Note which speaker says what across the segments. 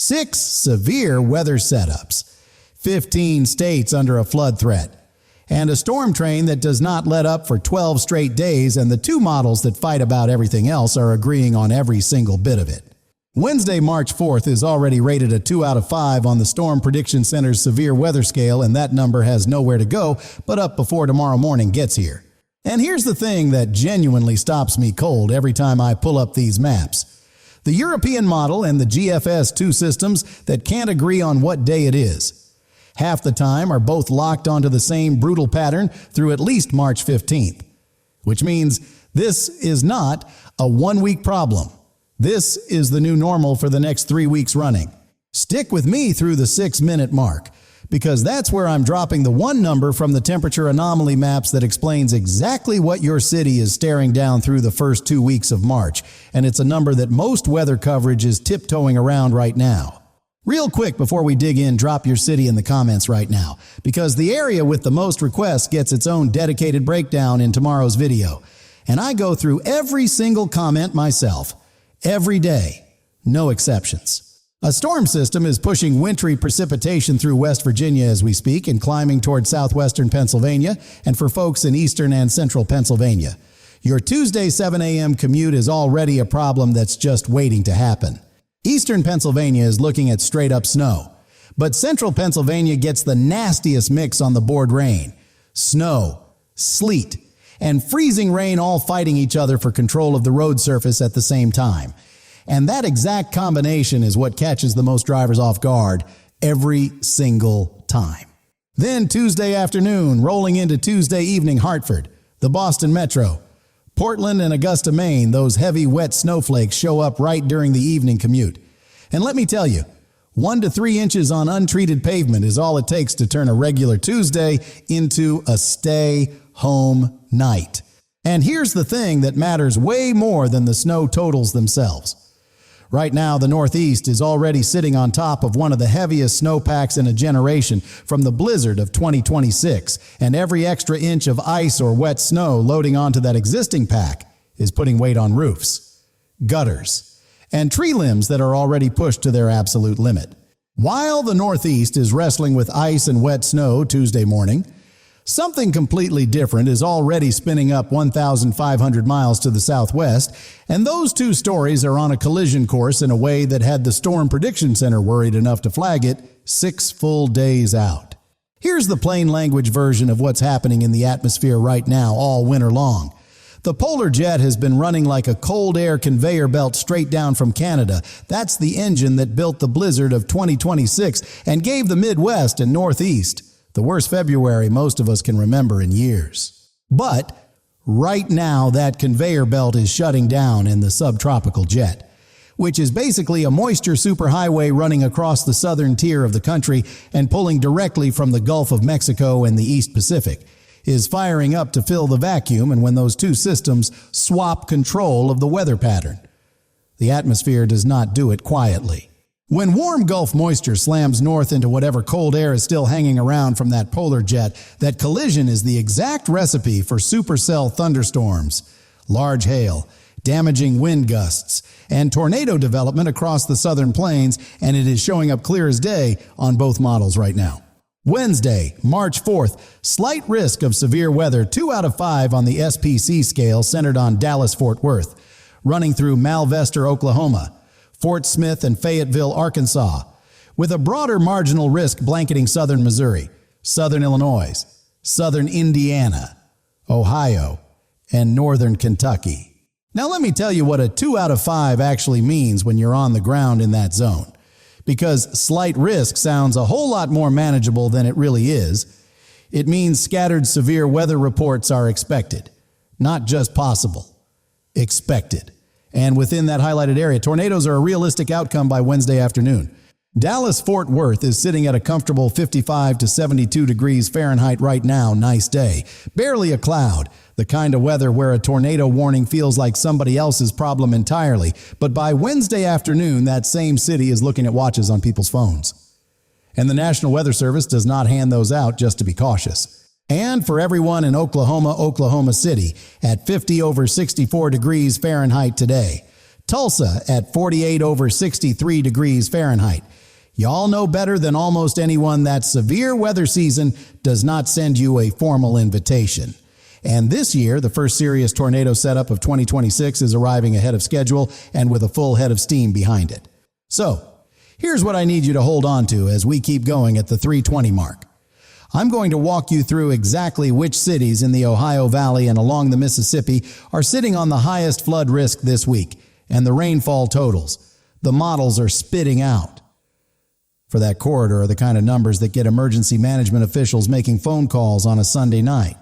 Speaker 1: 6 severe weather setups, 15 states under a flood threat, and a storm train that does not let up for 12 straight days, and the two models that fight about everything else are agreeing on every single bit of it. Wednesday, March 4th is already rated a 2 out of 5 on the Storm Prediction Center's severe weather scale, and that number has nowhere to go but up before tomorrow morning gets here. And here's the thing that genuinely stops me cold every time I pull up these maps. The European model and the GFS2 systems that can't agree on what day it is. Half the time are both locked onto the same brutal pattern through at least March 15th. Which means this is not a one-week problem. This is the new normal for the next 3 weeks running. Stick with me through the 6-minute mark, because that's where I'm dropping the one number from the temperature anomaly maps that explains exactly what your city is staring down through the first 2 weeks of March, and it's a number that most weather coverage is tiptoeing around right now. Real quick before we dig in, drop your city in the comments right now, because the area with the most requests gets its own dedicated breakdown in tomorrow's video. And I go through every single comment myself, every day, no exceptions. A storm system is pushing wintry precipitation through West Virginia as we speak and climbing toward southwestern Pennsylvania, and for folks in eastern and central Pennsylvania. Your Tuesday 7 a.m. commute is already a problem that's just waiting to happen. Eastern Pennsylvania is looking at straight-up snow, but central Pennsylvania gets the nastiest mix on the board rain. Snow, sleet, and freezing rain all fighting each other for control of the road surface at the same time. And that exact combination is what catches the most drivers off guard every single time. Then Tuesday afternoon, rolling into Tuesday evening, Hartford, the Boston Metro, Portland and Augusta, Maine, those heavy wet snowflakes show up right during the evening commute. And let me tell you, 1 to 3 inches on untreated pavement is all it takes to turn a regular Tuesday into a stay-home night. And here's the thing that matters way more than the snow totals themselves. Right now, the Northeast is already sitting on top of one of the heaviest snowpacks in a generation from the blizzard of 2026, and every extra inch of ice or wet snow loading onto that existing pack is putting weight on roofs, gutters, and tree limbs that are already pushed to their absolute limit. While the Northeast is wrestling with ice and wet snow Tuesday morning, something completely different is already spinning up 1,500 miles to the southwest, and those two stories are on a collision course in a way that had the Storm Prediction Center worried enough to flag it 6 full days out. Here's the plain language version of what's happening in the atmosphere right now all winter long. The polar jet has been running like a cold air conveyor belt straight down from Canada. That's the engine that built the blizzard of 2026 and gave the Midwest and Northeast the worst February most of us can remember in years. But right now, that conveyor belt is shutting down in the subtropical jet, which is basically a moisture superhighway running across the southern tier of the country and pulling directly from the Gulf of Mexico and the East Pacific, is firing up to fill the vacuum, and when those two systems swap control of the weather pattern. The atmosphere does not do it quietly. When warm Gulf moisture slams north into whatever cold air is still hanging around from that polar jet, that collision is the exact recipe for supercell thunderstorms, large hail, damaging wind gusts, and tornado development across the southern plains, and it is showing up clear as day on both models right now. Wednesday, March 4th, slight risk of severe weather, 2 out of 5 on the SPC scale centered on Dallas-Fort Worth, running through Malvester, Oklahoma, Fort Smith and Fayetteville, Arkansas, with a broader marginal risk blanketing southern Missouri, southern Illinois, southern Indiana, Ohio, and northern Kentucky. Now let me tell you what a 2 out of 5 actually means when you're on the ground in that zone, because slight risk sounds a whole lot more manageable than it really is. It means scattered severe weather reports are expected, not just possible, expected. And within that highlighted area, tornadoes are a realistic outcome by Wednesday afternoon. Dallas-Fort Worth is sitting at a comfortable 55 to 72 degrees Fahrenheit right now, nice day. Barely a cloud, the kind of weather where a tornado warning feels like somebody else's problem entirely. But by Wednesday afternoon, that same city is looking at watches on people's phones. And the National Weather Service does not hand those out just to be cautious. And for everyone in Oklahoma City, at 50 over 64 degrees Fahrenheit today. Tulsa at 48 over 63 degrees Fahrenheit. Y'all know better than almost anyone that severe weather season does not send you a formal invitation. And this year, the first serious tornado setup of 2026 is arriving ahead of schedule and with a full head of steam behind it. So, here's what I need you to hold on to as we keep going at the 320 mark. I'm going to walk you through exactly which cities in the Ohio Valley and along the Mississippi are sitting on the highest flood risk this week, and the rainfall totals the models are spitting out. For that corridor are the kind of numbers that get emergency management officials making phone calls on a Sunday night.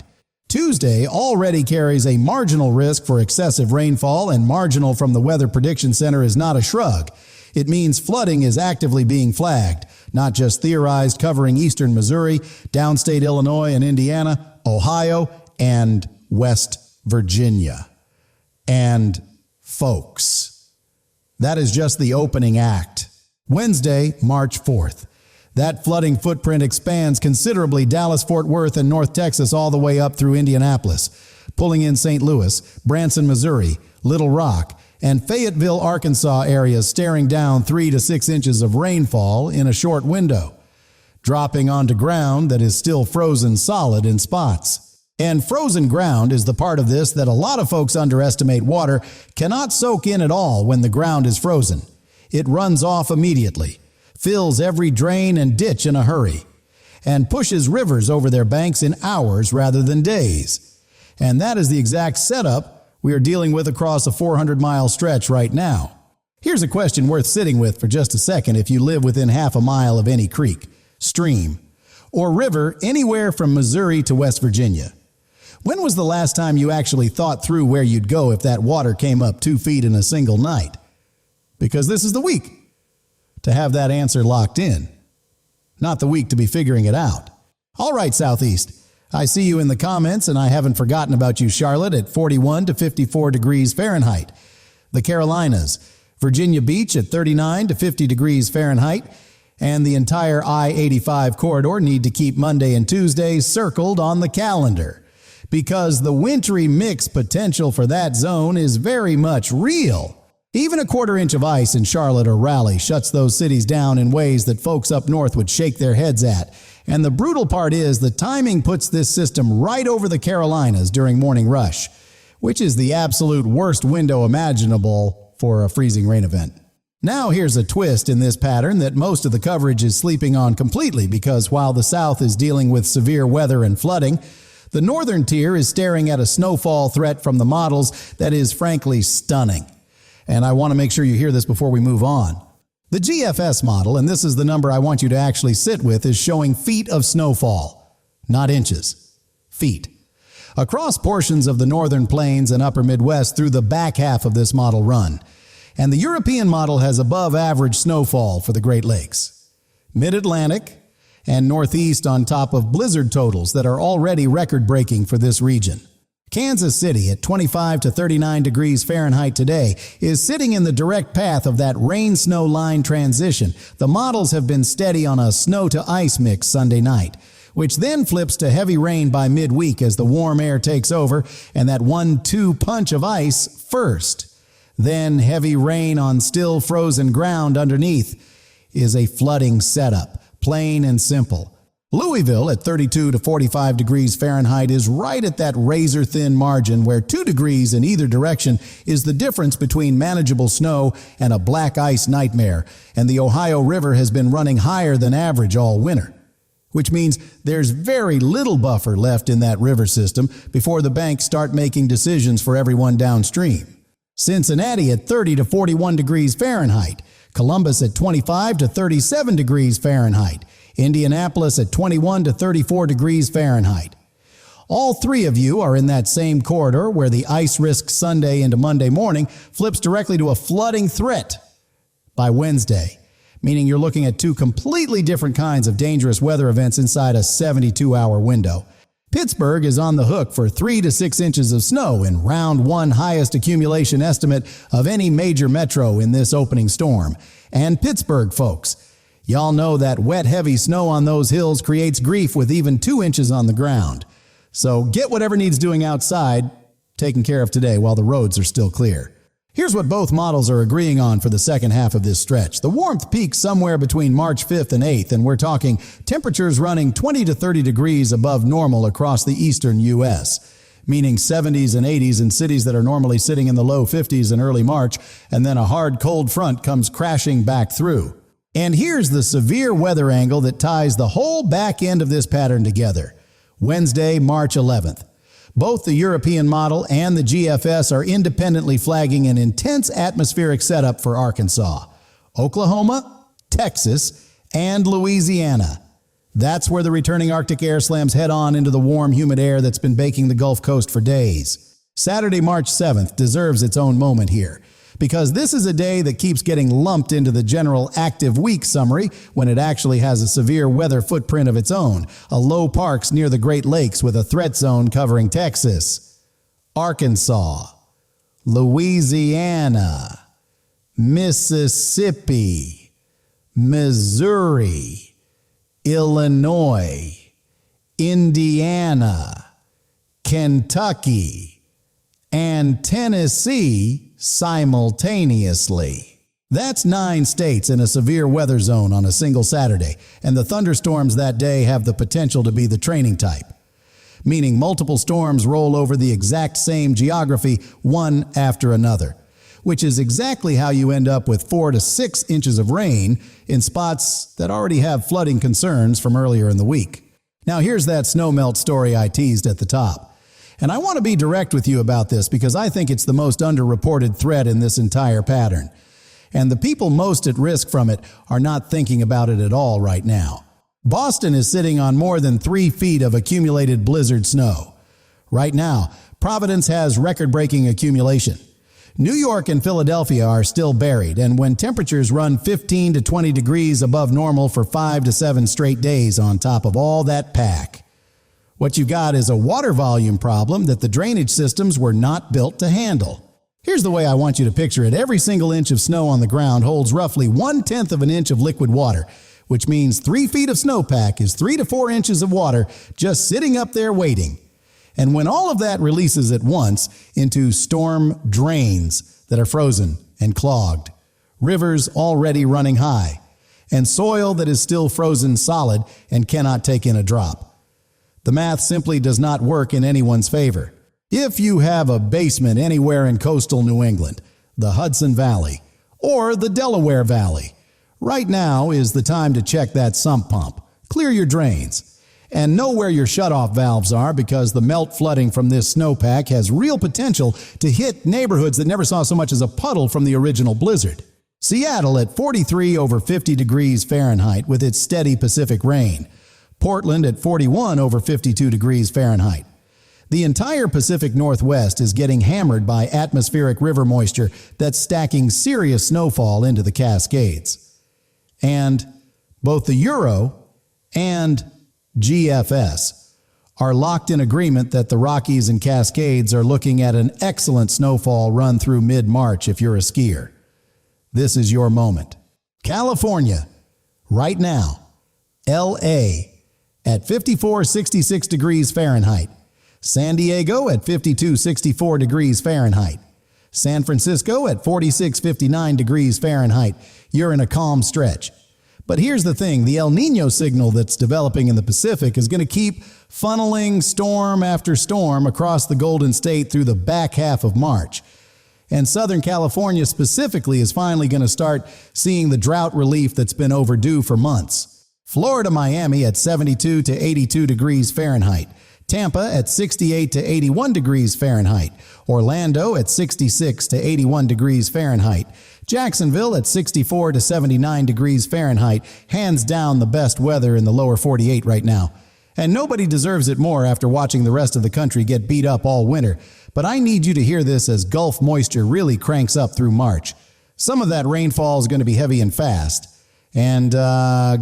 Speaker 1: Tuesday already carries a marginal risk for excessive rainfall, and marginal from the Weather Prediction Center is not a shrug. It means flooding is actively being flagged, not just theorized, covering eastern Missouri, downstate Illinois and Indiana, Ohio, and West Virginia. And folks, that is just the opening act. Wednesday, March 4th. That flooding footprint expands considerably Dallas-Fort Worth and North Texas all the way up through Indianapolis, pulling in St. Louis, Branson, Missouri, Little Rock, and Fayetteville, Arkansas areas staring down 3 to 6 inches of rainfall in a short window, dropping onto ground that is still frozen solid in spots. And frozen ground is the part of this that a lot of folks underestimate. Water cannot soak in at all when the ground is frozen. It runs off immediately, fills every drain and ditch in a hurry, and pushes rivers over their banks in hours rather than days. And that is the exact setup we are dealing with across a 400-mile stretch right now. Here's a question worth sitting with for just a second if you live within half a mile of any creek, stream, or river anywhere from Missouri to West Virginia. When was the last time you actually thought through where you'd go if that water came up 2 feet in a single night? Because this is the week to have that answer locked in, not the week to be figuring it out. All right, Southeast, I see you in the comments, and I haven't forgotten about you, Charlotte, at 41 to 54 degrees Fahrenheit. The Carolinas, Virginia Beach at 39 to 50 degrees Fahrenheit, and the entire I-85 corridor need to keep Monday and Tuesday circled on the calendar, because the wintry mix potential for that zone is very much real. Even a quarter inch of ice in Charlotte or Raleigh shuts those cities down in ways that folks up north would shake their heads at. And the brutal part is the timing puts this system right over the Carolinas during morning rush, which is the absolute worst window imaginable for a freezing rain event. Now here's a twist in this pattern that most of the coverage is sleeping on completely, because while the South is dealing with severe weather and flooding, the northern tier is staring at a snowfall threat from the models that is frankly stunning. And I want to make sure you hear this before we move on. The GFS model, and this is the number I want you to actually sit with, is showing feet of snowfall, not inches, feet, across portions of the northern plains and upper Midwest through the back half of this model run. And the European model has above average snowfall for the Great Lakes, Mid-Atlantic, and Northeast on top of blizzard totals that are already record-breaking for this region. Kansas City at 25 to 39 degrees Fahrenheit today is sitting in the direct path of that rain-snow line transition. The models have been steady on a snow-to-ice mix Sunday night, which then flips to heavy rain by midweek as the warm air takes over, and that 1-2 punch of ice first. Then heavy rain on still frozen ground underneath is a flooding setup, plain and simple. Louisville at 32 to 45 degrees Fahrenheit is right at that razor-thin margin where 2 degrees in either direction is the difference between manageable snow and a black ice nightmare, and the Ohio River has been running higher than average all winter, which means there's very little buffer left in that river system before the banks start making decisions for everyone downstream. Cincinnati at 30 to 41 degrees Fahrenheit, Columbus at 25 to 37 degrees Fahrenheit, Indianapolis at 21 to 34 degrees Fahrenheit. All three of you are in that same corridor where the ice risk Sunday into Monday morning flips directly to a flooding threat by Wednesday, meaning you're looking at two completely different kinds of dangerous weather events inside a 72-hour window. Pittsburgh is on the hook for 3 to 6 inches of snow in round one highest accumulation estimate of any major metro in this opening storm. And Pittsburgh folks, y'all know that wet, heavy snow on those hills creates grief with even 2 inches on the ground. So get whatever needs doing outside taken care of today while the roads are still clear. Here's what both models are agreeing on for the second half of this stretch. The warmth peaks somewhere between March 5th and 8th, and we're talking temperatures running 20 to 30 degrees above normal across the eastern U.S., meaning 70s and 80s in cities that are normally sitting in the low 50s in early March, and then a hard cold front comes crashing back through. And here's the severe weather angle that ties the whole back end of this pattern together. Wednesday, March 11th. Both the European model and the GFS are independently flagging an intense atmospheric setup for Arkansas, Oklahoma, Texas, and Louisiana. That's where the returning Arctic air slams head on into the warm, humid air that's been baking the Gulf Coast for days. Saturday, March 7th deserves its own moment here, because this is a day that keeps getting lumped into the general active week summary when it actually has a severe weather footprint of its own, a low parks near the Great Lakes with a threat zone covering Texas, Arkansas, Louisiana, Mississippi, Missouri, Illinois, Indiana, Kentucky, and Tennessee simultaneously. That's 9 states in a severe weather zone on a single Saturday, and the thunderstorms that day have the potential to be the training type, meaning multiple storms roll over the exact same geography one after another, which is exactly how you end up with 4 to 6 inches of rain in spots that already have flooding concerns from earlier in the week. Now here's that snowmelt story I teased at the top. And I want to be direct with you about this because I think it's the most underreported threat in this entire pattern. And the people most at risk from it are not thinking about it at all right now. Boston is sitting on more than 3 feet of accumulated blizzard snow. Right now, Providence has record-breaking accumulation. New York and Philadelphia are still buried, and when temperatures run 15 to 20 degrees above normal for 5 to 7 straight days on top of all that pack, what you've got is a water volume problem that the drainage systems were not built to handle. Here's the way I want you to picture it. Every single inch of snow on the ground holds roughly 1/10 of an inch of liquid water, which means 3 feet of snowpack is 3 to 4 inches of water just sitting up there waiting. And when all of that releases at once into storm drains that are frozen and clogged, rivers already running high, and soil that is still frozen solid and cannot take in a drop, the math simply does not work in anyone's favor. If you have a basement anywhere in coastal New England, the Hudson Valley, or the Delaware Valley, right now is the time to check that sump pump, clear your drains, and know where your shutoff valves are, because the melt flooding from this snowpack has real potential to hit neighborhoods that never saw so much as a puddle from the original blizzard. Seattle at 43 over 50 degrees Fahrenheit with its steady Pacific rain. Portland at 41 over 52 degrees Fahrenheit. The entire Pacific Northwest is getting hammered by atmospheric river moisture that's stacking serious snowfall into the Cascades. And both the Euro and GFS are locked in agreement that the Rockies and Cascades are looking at an excellent snowfall run through mid-March if you're a skier. This is your moment. California, right now, LA, at 54-66 degrees Fahrenheit. San Diego at 52-64 degrees Fahrenheit. San Francisco at 46-59 degrees Fahrenheit. You're in a calm stretch. But here's the thing, the El Niño signal that's developing in the Pacific is going to keep funneling storm after storm across the Golden State through the back half of March. And Southern California specifically is finally going to start seeing the drought relief that's been overdue for months. Florida, Miami at 72 to 82 degrees Fahrenheit. Tampa at 68 to 81 degrees Fahrenheit. Orlando at 66 to 81 degrees Fahrenheit. Jacksonville at 64 to 79 degrees Fahrenheit. Hands down the best weather in the lower 48 right now. And nobody deserves it more after watching the rest of the country get beat up all winter. But I need you to hear this as Gulf moisture really cranks up through March. Some of that rainfall is going to be heavy and fast. And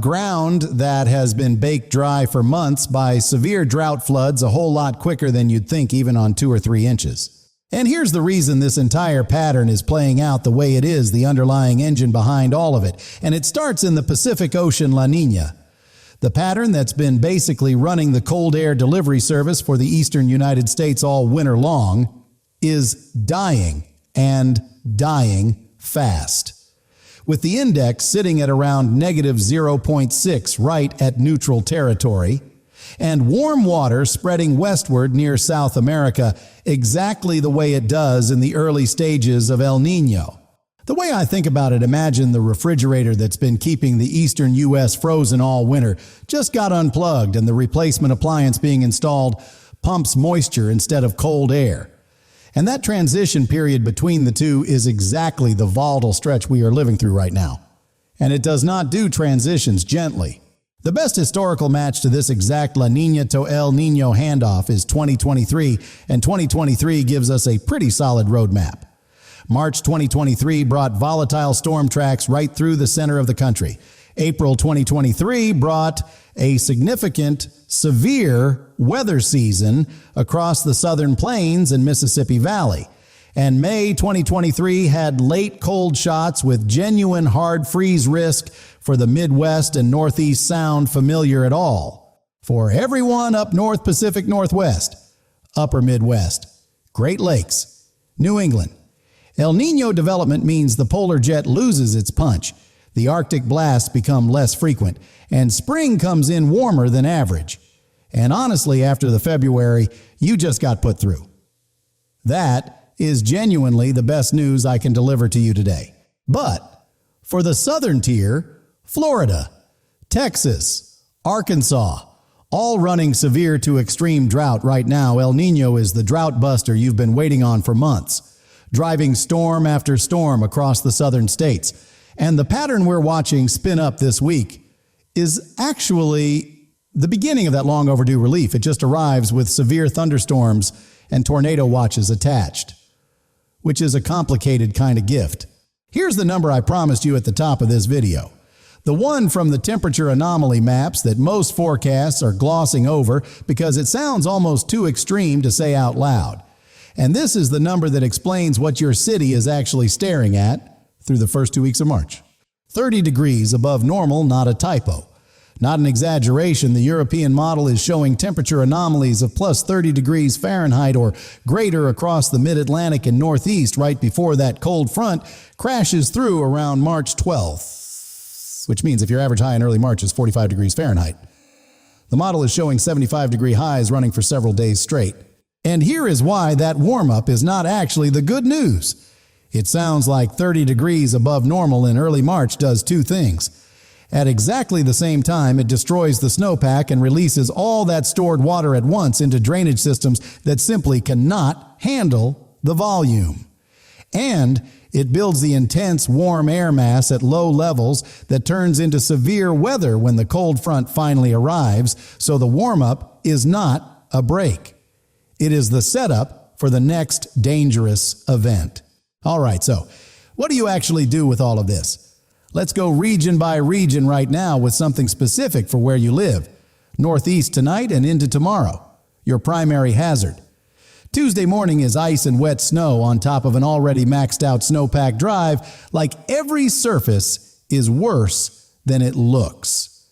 Speaker 1: ground that has been baked dry for months by severe drought floods a whole lot quicker than you'd think, even on 2 or 3 inches. And here's the reason this entire pattern is playing out the way it is, the underlying engine behind all of it. And it starts in the Pacific Ocean La Niña. The pattern that's been basically running the cold air delivery service for the eastern United States all winter long is dying and dying fast. With the index sitting at around negative 0.6 right at neutral territory, and warm water spreading westward near South America exactly the way it does in the early stages of El Niño. The way I think about it, imagine the refrigerator that's been keeping the eastern U.S. frozen all winter just got unplugged, and the replacement appliance being installed pumps moisture instead of cold air. And that transition period between the two is exactly the volatile stretch we are living through right now. And it does not do transitions gently. The best historical match to this exact La Niña to El Niño handoff is 2023, and 2023 gives us a pretty solid roadmap. March 2023 brought volatile storm tracks right through the center of the country. April 2023 brought a significant, severe weather season across the southern plains and Mississippi Valley. And May 2023 had late cold shots with genuine hard freeze risk for the Midwest and Northeast sound familiar at all. For everyone up North Pacific Northwest, Upper Midwest, Great Lakes, New England, El Niño development means the polar jet loses its punch, the Arctic blasts become less frequent, and spring comes in warmer than average. And honestly, after the February, you just got put through. That is genuinely the best news I can deliver to you today. But for the southern tier, Florida, Texas, Arkansas, all running severe to extreme drought right now, El Niño is the drought buster you've been waiting on for months, driving storm after storm across the southern states. And the pattern we're watching spin up this week is actually the beginning of that long overdue relief. It just arrives with severe thunderstorms and tornado watches attached, which is a complicated kind of gift. Here's the number I promised you at the top of this video. The one from the temperature anomaly maps that most forecasts are glossing over because it sounds almost too extreme to say out loud. And this is the number that explains what your city is actually staring at through the first 2 weeks of March. 30 degrees above normal, not a typo. Not an exaggeration, the European model is showing temperature anomalies of plus 30 degrees Fahrenheit or greater across the mid-Atlantic and Northeast right before that cold front crashes through around March 12th, which means if your average high in early March is 45 degrees Fahrenheit. The model is showing 75-degree highs running for several days straight. And here is why that warm-up is not actually the good news. It sounds like 30 degrees above normal in early March does two things. At exactly the same time, it destroys the snowpack and releases all that stored water at once into drainage systems that simply cannot handle the volume. And it builds the intense warm air mass at low levels that turns into severe weather when the cold front finally arrives, so the warm-up is not a break. It is the setup for the next dangerous event. All right, so what do you actually do with all of this? Let's go region by region right now with something specific for where you live. Northeast tonight and into tomorrow, your primary hazard. Tuesday morning is ice and wet snow on top of an already maxed out snowpack drive, like every surface is worse than it looks.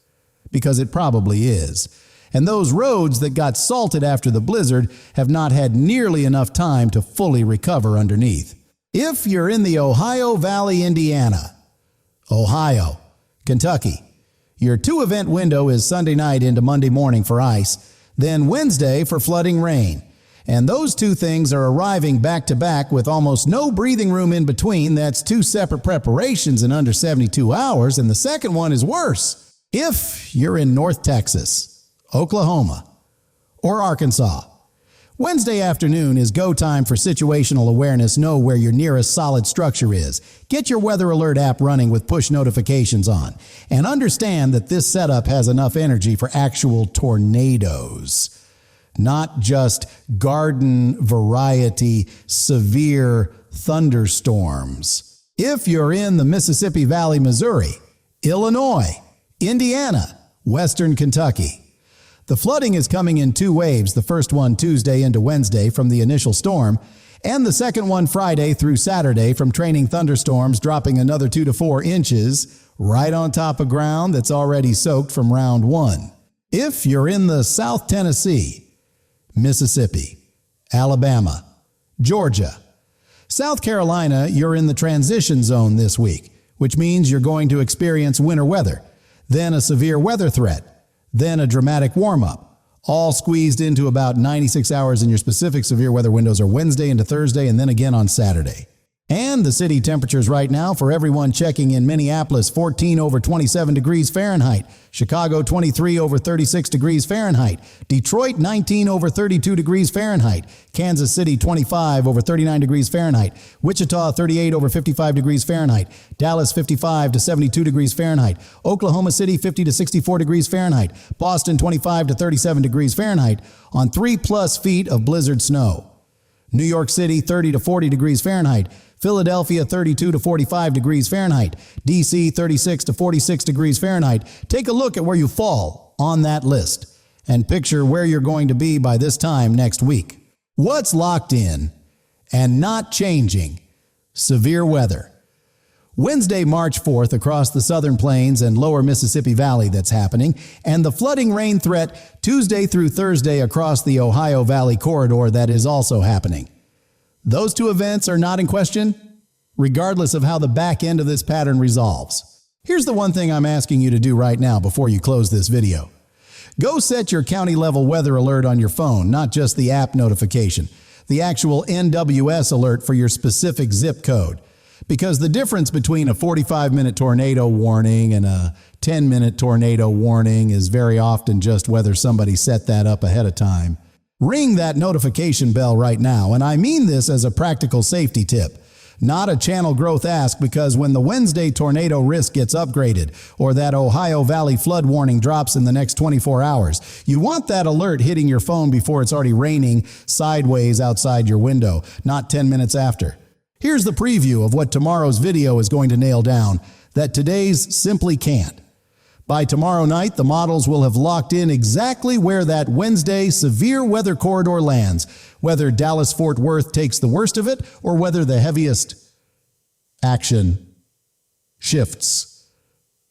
Speaker 1: Because it probably is. And those roads that got salted after the blizzard have not had nearly enough time to fully recover underneath. If you're in the Ohio Valley, Indiana, Ohio, Kentucky, your 2-event window is Sunday night into Monday morning for ice, then Wednesday for flooding rain. And those two things are arriving back to back with almost no breathing room in between. That's 2 separate preparations in under 72 hours, and the second one is worse. If you're in North Texas, Oklahoma, or Arkansas, Wednesday afternoon is go time for situational awareness. Know where your nearest solid structure is. Get your weather alert app running with push notifications on. And understand that this setup has enough energy for actual tornadoes, not just garden variety severe thunderstorms. If you're in the Mississippi Valley, Missouri, Illinois, Indiana, Western Kentucky, the flooding is coming in 2 waves, the first one Tuesday into Wednesday from the initial storm, and the second one Friday through Saturday from training thunderstorms dropping another 2 to 4 inches right on top of ground that's already soaked from round 1. If you're in the South Tennessee, Mississippi, Alabama, Georgia, South Carolina, you're in the transition zone this week, which means you're going to experience winter weather, then a severe weather threat, then a dramatic warm-up, all squeezed into about 96 hours, and your specific severe weather windows are Wednesday into Thursday and then again on Saturday. And the city temperatures right now for everyone checking in: Minneapolis 14 over 27 degrees Fahrenheit, Chicago 23 over 36 degrees Fahrenheit, Detroit 19 over 32 degrees Fahrenheit, Kansas City 25 over 39 degrees Fahrenheit, Wichita 38 over 55 degrees Fahrenheit, Dallas 55 to 72 degrees Fahrenheit, Oklahoma City 50 to 64 degrees Fahrenheit, Boston 25 to 37 degrees Fahrenheit on 3+ feet of blizzard snow. New York City 30 to 40 degrees Fahrenheit, Philadelphia 32 to 45 degrees Fahrenheit, DC 36 to 46 degrees Fahrenheit. Take a look at where you fall on that list and picture where you're going to be by this time next week. What's locked in and not changing? Severe weather. Wednesday, March 4th, across the southern plains and lower Mississippi Valley that's happening, and the flooding rain threat Tuesday through Thursday across the Ohio Valley corridor that is also happening. Those two events are not in question, regardless of how the back end of this pattern resolves. Here's the one thing I'm asking you to do right now before you close this video. Go set your county level weather alert on your phone, not just the app notification, the actual NWS alert for your specific zip code. Because the difference between a 45-minute tornado warning and a 10-minute tornado warning is very often just whether somebody set that up ahead of time. Ring that notification bell right now, and I mean this as a practical safety tip, not a channel growth ask, because when the Wednesday tornado risk gets upgraded or that Ohio Valley flood warning drops in the next 24 hours, you want that alert hitting your phone before it's already raining sideways outside your window, not 10 minutes after. Here's the preview of what tomorrow's video is going to nail down that today's simply can't. By tomorrow night, the models will have locked in exactly where that Wednesday severe weather corridor lands, whether Dallas-Fort Worth takes the worst of it or whether the heaviest action shifts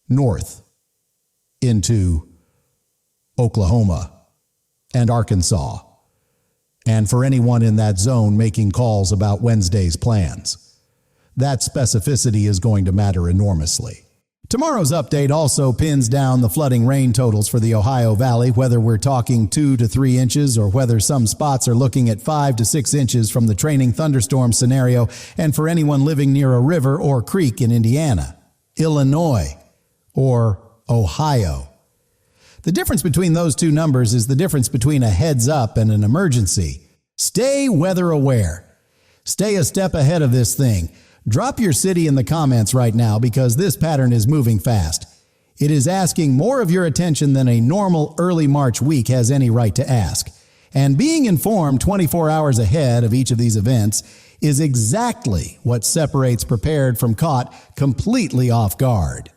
Speaker 1: north into Oklahoma and Arkansas. And for anyone in that zone making calls about Wednesday's plans, that specificity is going to matter enormously. Tomorrow's update also pins down the flooding rain totals for the Ohio Valley, whether we're talking 2 to 3 inches or whether some spots are looking at 5 to 6 inches from the training thunderstorm scenario, and for anyone living near a river or creek in Indiana, Illinois, or Ohio. The difference between those two numbers is the difference between a heads up and an emergency. Stay weather aware. Stay a step ahead of this thing. Drop your city in the comments right now, because this pattern is moving fast. It is asking more of your attention than a normal early March week has any right to ask. And being informed 24 hours ahead of each of these events is exactly what separates prepared from caught completely off guard.